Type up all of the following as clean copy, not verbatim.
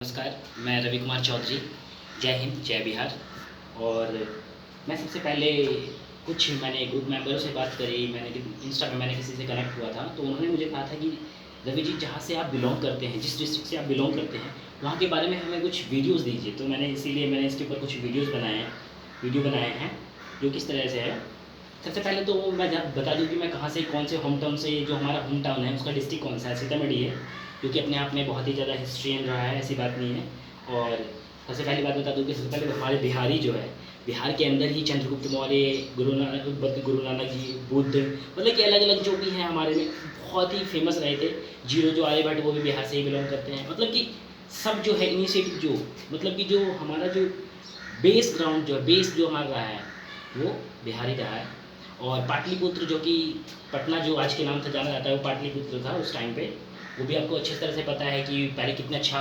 नमस्कार, मैं रवि कुमार चौधरी। जय हिंद, जय बिहार। और मैं सबसे पहले मैंने ग्रुप मेंबरों से बात करी, इंस्टा पे मैंने किसी से कनेक्ट हुआ था, तो उन्होंने मुझे कहा था कि रवि जी, जहाँ से आप बिलॉन्ग करते हैं, जिस डिस्ट्रिक्ट से आप बिलॉन्ग करते हैं, वहाँ के बारे में हमें कुछ वीडियोज़ दीजिए। तो मैंने इसके ऊपर कुछ वीडियो बनाए हैं, जो किस तरह से है। सबसे पहले तो मैं बता दूँ कि मैं कहाँ से, कौन से होम टाउन से, जो हमारा होम टाउन है उसका डिस्ट्रिक्ट कौन सा है, सीतामढ़ी है, जो कि अपने आप में बहुत ही ज़्यादा हिस्ट्रियन रहा है, ऐसी बात नहीं है। और सबसे पहली बात बता दूँ कि सबसे पहले हमारे बिहारी जो है, बिहार के अंदर ही चंद्रगुप्त मौर्य, गुरु नानक जी, बुद्ध, मतलब कि अलग अलग जो भी हैं हमारे में बहुत ही फेमस रहे थे। जीरो जो आर्यभट्ट, वो भी बिहार से ही बिलोंग करते हैं। मतलब कि सब जो है इनिशिएटिव, जो मतलब कि जो हमारा जो बेस ग्राउंड जो है, बेस जो हमारा रहा है, वो बिहारी रहा है। और पाटलिपुत्र, जो कि पटना जो आज के नाम से जाना जाता है, वो पाटलिपुत्र था उस टाइम पे। वो भी आपको अच्छी तरह से पता है कि पहले कितना अच्छा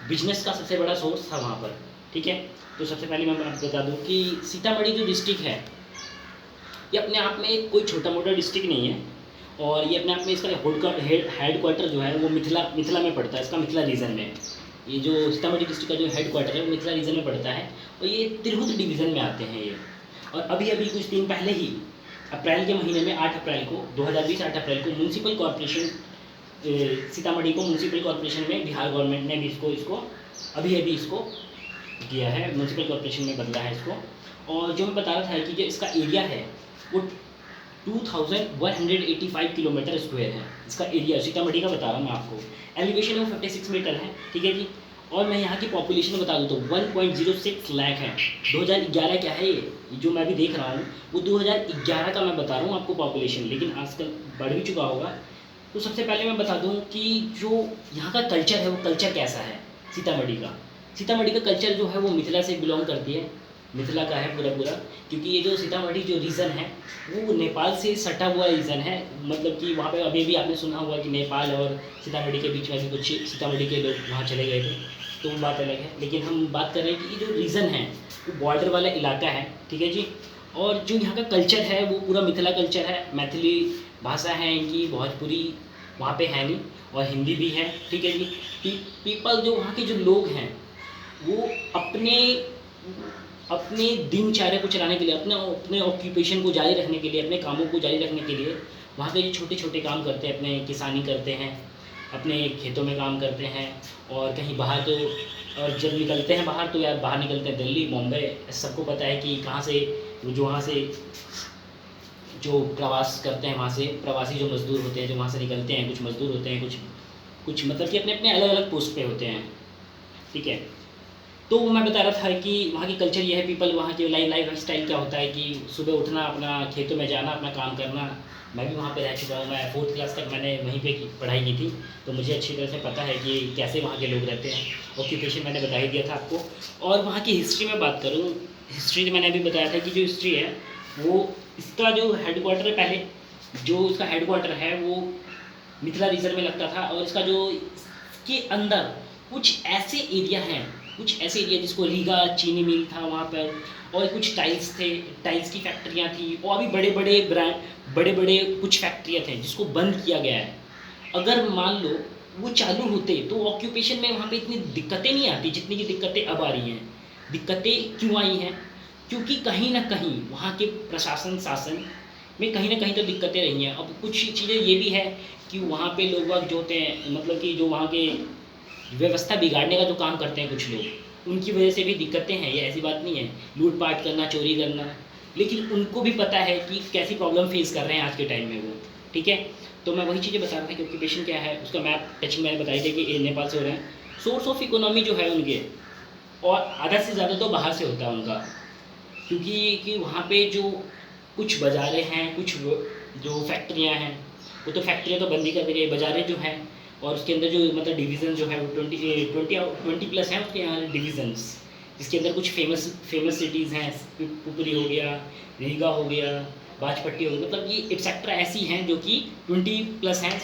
बिजनेस का सबसे बड़ा सोर्स था वहाँ पर। ठीक है, तो सबसे पहले मैं आपको बता दूँ कि सीतामढ़ी जो डिस्ट्रिक्ट है, ये अपने आप में कोई छोटा मोटा डिस्ट्रिक्ट नहीं है। और ये अपने आप में इसका हेड क्वार्टर जो है वो मिथिला में पड़ता है, इसका मिथिला रीजन में। ये जो सीतामढ़ी डिस्ट्रिक्ट का जो हेड क्वार्टर है वो मिथिला रीजन में पड़ता है, और ये तिरहुत डिवीज़न में आते हैं ये। और अभी अभी कुछ दिन पहले ही, अप्रैल के महीने में 8 अप्रैल को 2020 8 अप्रैल को म्यूनसिपल कॉरपोरेशन, सीतामढ़ी को म्यूनसिपल कॉरपोरेशन में बिहार गवर्नमेंट ने भी इसको अभी अभी इसको दिया है, म्यूनसिपल कॉरपोरेशन में बदला है इसको। और जो मैं बता रहा था कि जो इसका एरिया है वो 2185 किलोमीटर स्क्वायर है। इसका एरिया सीतामढ़ी का बता रहा हूँ मैं आपको। एलिवेशन वो 56 मीटर है। ठीक है जी। और मैं यहाँ की पॉपुलेशन बता दूँ तो 1.06 लाख है। 2011 क्या है ये जो मैं अभी देख रहा हूँ, वो 2011 का मैं बता रहा हूँ आपको पॉपुलेशन, लेकिन आजकल बढ़ भी चुका होगा। तो सबसे पहले मैं बता दूँ कि जो यहाँ का कल्चर है, वो कल्चर कैसा है सीतामढ़ी का कल्चर जो है वो मिथिला से बिलोंग करती है, मिथिला का है पूरा, क्योंकि ये जो सीतामढ़ी जो रीजन है वो नेपाल से सटा हुआ रीजन है। मतलब कि वहाँ पे अभी भी आपने सुना हुआ कि नेपाल और सीतामढ़ी के बीच में भी कुछ सीतामढ़ी के लोग वहाँ चले गए थे, तो वो बात अलग है। लेकिन हम बात कर रहे हैं कि ये जो रीजन है वो बॉर्डर वाला इलाका है। ठीक है जी। और जो यहाँ का कल्चर है वो पूरा मिथिला कल्चर है। मैथिली भाषा है इनकी, भोजपुरी वहाँ पे है नहीं, और हिंदी भी है। ठीक है जी। पीपल जो वहाँ के जो लोग हैं वो अपने अपने दिनचर्या को चलाने के लिए, अपने ऑक्यूपेशन को जारी रखने के लिए, अपने कामों को जारी रखने के लिए वहाँ पे छोटे छोटे काम करते हैं, अपने किसानी करते हैं, अपने खेतों में काम करते हैं। और कहीं बाहर तो, और जब निकलते हैं बाहर तो यार बाहर निकलते हैं दिल्ली, मुंबई, सबको पता है कि कहाँ से वहाँ से जो प्रवास करते हैं, वहाँ से प्रवासी जो मज़दूर होते हैं जो वहाँ से निकलते हैं, कुछ मज़दूर होते हैं, कुछ मतलब कि अपने अपने अलग अलग पोस्ट पे होते हैं। ठीक है। तो मैं बता रहा था कि वहाँ की कल्चर ये है, पीपल वहाँ की लाइफ स्टाइल क्या होता है कि सुबह उठना, अपना खेतों में जाना, अपना काम करना। मैं भी वहाँ पे रह चुका हूँ, मैं 4th क्लास तक मैंने वहीं पे पढ़ाई की थी, तो मुझे अच्छी तरह से पता है कि कैसे वहाँ के लोग रहते हैं। ऑक्यूपेशन मैंने बता ही दिया था आपको। और वहाँ की हिस्ट्री में बात करूँ, हिस्ट्री मैंने अभी बताया था कि जो हिस्ट्री है वो, इसका जो हेड क्वार्टर है, पहले जो इसका हेड क्वार्टर है वो मिथिला रीजन में लगता था। और इसका जो इसके अंदर कुछ ऐसे एरिया जिसको रीगा चीनी मिल था वहाँ पर, और कुछ टाइल्स की फैक्ट्रियाँ थी, और भी बड़े बड़े कुछ फैक्ट्रियाँ थे जिसको बंद किया गया है। अगर मान लो वो चालू होते तो ऑक्यूपेशन में वहाँ पे इतनी दिक्कतें नहीं आती जितनी की दिक्कतें अब आ रही हैं। दिक्कतें क्यों आई हैं? क्योंकि कहीं ना कहीं वहाँ के शासन में कहीं ना कहीं तो दिक्कतें रही हैं। अब कुछ चीज़ें ये भी है कि वहाँ पे लोग बाग जो होते हैं, मतलब कि जो वहाँ के व्यवस्था बिगाड़ने का जो काम करते हैं कुछ लोग, उनकी वजह से भी दिक्कतें हैं, ये ऐसी बात नहीं है। लूटपाट करना, चोरी करना, लेकिन उनको भी पता है कि कैसी प्रॉब्लम फेस कर रहे हैं आज के टाइम में वो। ठीक है। तो मैं वही चीज़ें बता रहा था कि ऑक्यूपेशन क्या है, उसका मैप टचिंग मैंने बताई थी कि ये नेपाल से हो रहे हैं। सोर्स ऑफ इकोनॉमी जो है उनके, और आधा से ज़्यादा तो बाहर से होता है उनका, क्योंकि वहाँ पे जो कुछ बाज़ारें हैं, कुछ जो फैक्ट्रियाँ हैं, वो तो फैक्ट्रियाँ तो बंद ही कर दी गई, बाज़ारें जो हैं, और उसके अंदर जो मतलब डिवीज़न जो है वो 20 प्लस हैं उसके यहाँ डिवीज़न्स, जिसके अंदर कुछ फेमस सिटीज़ हैं। पुपरी हो गया, रीगा हो गया, बाजपट्टी हो गया, मतलब ये एक्सेट्रा ऐसी हैं जो कि 20 प्लस हैं।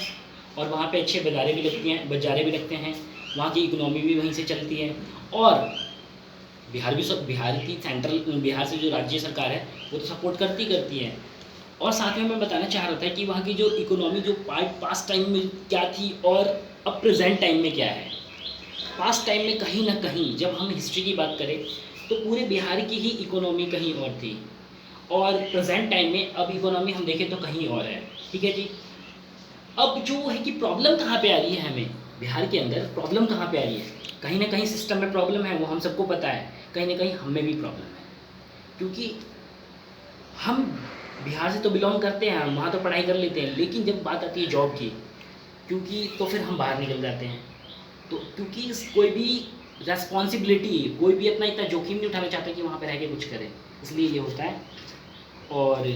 और वहाँ पे अच्छे बाज़ारें भी लगते हैं, वहाँ की इकोनॉमी भी वहीं से चलती है। और बिहार से जो राज्य सरकार है वो तो सपोर्ट करती है। और साथ में मैं बताना चाह रहा था कि वहाँ की जो इकोनॉमी जो पास्ट टाइम में क्या थी और अब प्रेजेंट टाइम में क्या है। पास्ट टाइम में कहीं ना कहीं जब हम हिस्ट्री की बात करें तो पूरे बिहार की ही इकोनॉमी कहीं और थी, और प्रेजेंट टाइम में अब इकोनॉमी हम देखें तो कहीं और है। ठीक है जी। अब जो है कि प्रॉब्लम कहाँ पे आ रही है, हमें बिहार के अंदर प्रॉब्लम कहाँ पे आ रही है, कहीं ना कहीं सिस्टम में प्रॉब्लम है, वो हम सबको पता है, कहीं ना कहीं हम में भी प्रॉब्लम है। क्योंकि हम बिहार से तो बिलोंग करते हैं, हम वहाँ तो पढ़ाई कर लेते हैं, लेकिन जब बात आती है जॉब की, क्योंकि तो फिर हम बाहर निकल जाते हैं। तो क्योंकि कोई भी रेस्पॉन्सिबिलिटी, कोई भी अपना इतना जोखिम नहीं उठाना चाहता कि वहाँ पर रह के कुछ करे, इसलिए ये होता है। और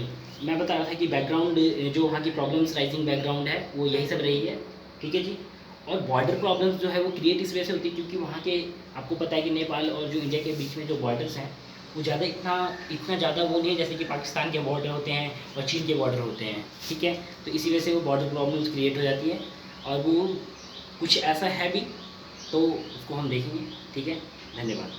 मैं बता रहा था कि बैकग्राउंड, जो वहाँ की प्रॉब्लम्स राइजिंग बैकग्राउंड है वो यही सब रही है। ठीक है जी। और बॉर्डर प्रॉब्लम्स जो है वो क्रिएट इस वजह से होती है क्योंकि वहाँ के, आपको पता है कि नेपाल और जो इंडिया के बीच में जो बॉर्डर्स हैं वो ज़्यादा इतना ज़्यादा वो नहीं है जैसे कि पाकिस्तान के बॉर्डर होते हैं और चीन के बॉर्डर होते हैं। ठीक है। तो इसी वजह से वो बॉर्डर प्रॉब्लम्स क्रिएट हो जाती है, और वो कुछ ऐसा है भी, तो उसको हम देखेंगे। ठीक है, धन्यवाद।